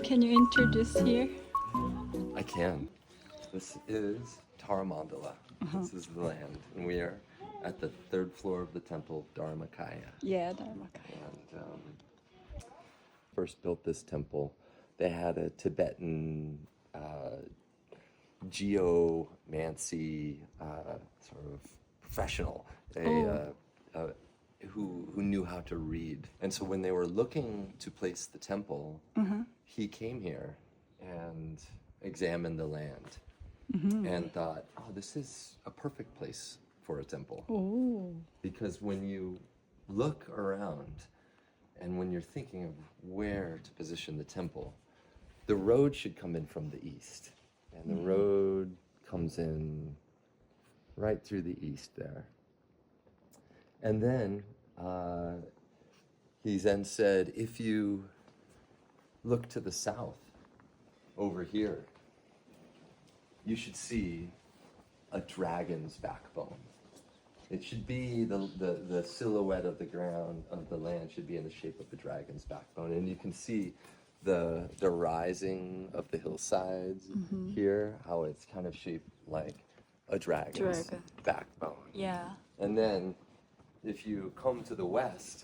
Can you introduce here? I can. This is Mandala. This is the land, and we are at the third floor of the temple, Dharmakaya. Yeah, Dharmakaya. And first built this temple, they had a Tibetan geomancy sort of professional, who knew how to read. And so when they were looking to place the temple, he came here and examined the land and thought, oh, this is a perfect place for a temple. Oh. Because when you look around and when you're thinking of where to position the temple, the road should come in from the east. And the road comes in right through the east there. And then he then said, if you look to the south, over here, you should see a dragon's backbone. It should be the silhouette of the ground, of the land, should be in the shape of the dragon's backbone. And you can see the rising of the hillsides here, how it's kind of shaped like a dragon's backbone. Yeah. And then if you come to the west,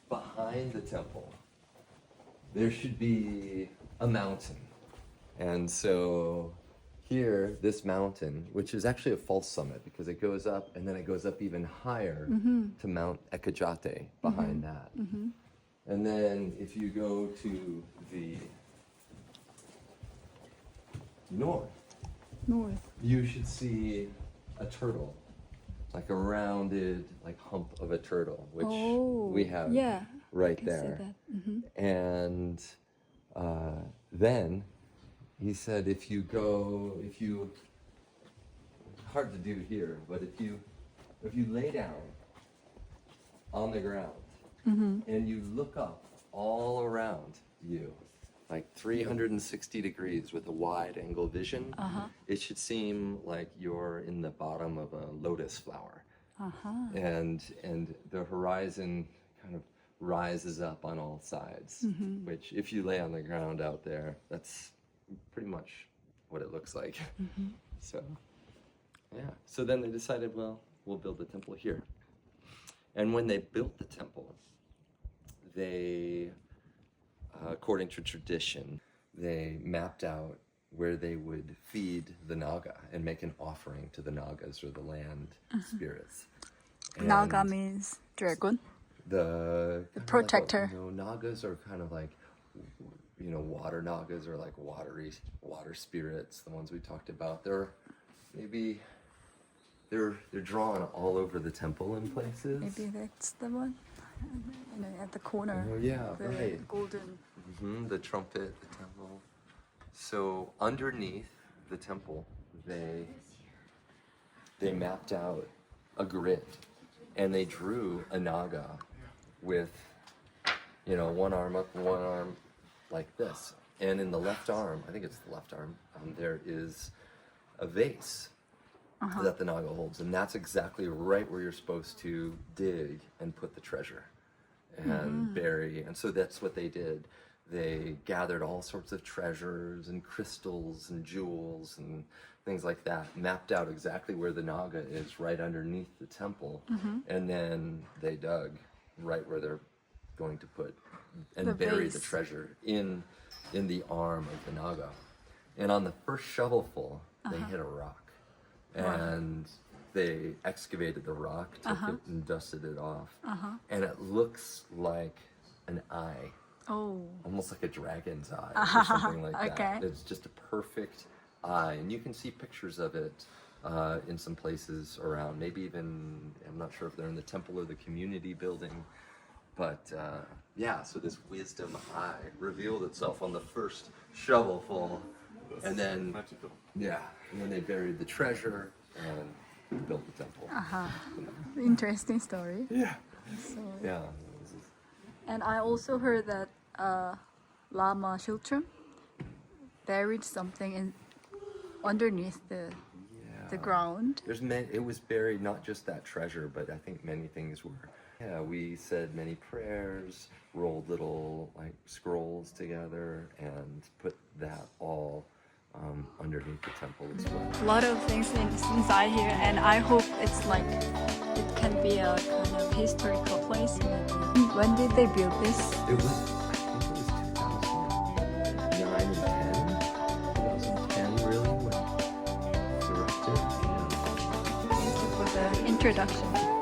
behind the temple, there should be a mountain. And so here, this mountain, which is actually a false summit because it goes up and then it goes up even higher to Mount Ekajate behind that. And then if you go to the north, you should see a turtle, like a rounded like hump of a turtle, which we have right there. And then he said, hard to do here, but if you lay down on the ground and you look up all around you, like 360 degrees with a wide angle vision, it should seem like you're in the bottom of a lotus flower. And the horizon kind of rises up on all sides, which if you lay on the ground out there, that's pretty much what it looks like. So, yeah. So then they decided, well, we'll build the temple here. And when they built the temple, they, according to tradition, they mapped out where they would feed the Naga and make an offering to the Nagas or the land spirits. And Naga means dragon. The protector. Nagas are kind of like, water Nagas are like water spirits, the ones we talked about. They're drawn all over the temple in places. Maybe that's the one at the corner. Oh yeah, the right. Golden. The trumpet, the temple. So underneath the temple, they mapped out a grid, and they drew a Naga with, one arm up and one arm like this. And in the left arm, I think it's the left arm, there is a vase that the Naga holds. And that's exactly right where you're supposed to dig and put the treasure and bury. And so that's what they did. They gathered all sorts of treasures and crystals and jewels and things like that, mapped out exactly where the Naga is right underneath the temple. And then they dug right where they're going to put and bury the treasure in the arm of the Naga. And on the first shovelful, they hit a rock. And they excavated the rock, took it and dusted it off. And it looks like an eye. Oh. Almost like a dragon's eye or something like that. It's just a perfect eye. And you can see pictures of it in some places around. Maybe even, I'm not sure if they're in the temple or the community building. But so this wisdom eye revealed itself on the first shovelful. And then, magical. And then they buried the treasure and built the temple. Interesting story. Yeah. So, Yeah. and I also heard that Lama Shiltrim buried something underneath the ground. It was buried, not just that treasure, but I think many things were Yeah, we said many prayers, rolled little like scrolls together, and put that all underneath the temple as well. A lot of things inside here, and I hope it's like it can be a kind of historical place. Maybe. When did they build this? It was, I think it was 2009 and 10, 2010 really, when it was erected. Yeah. Thank you for the introduction.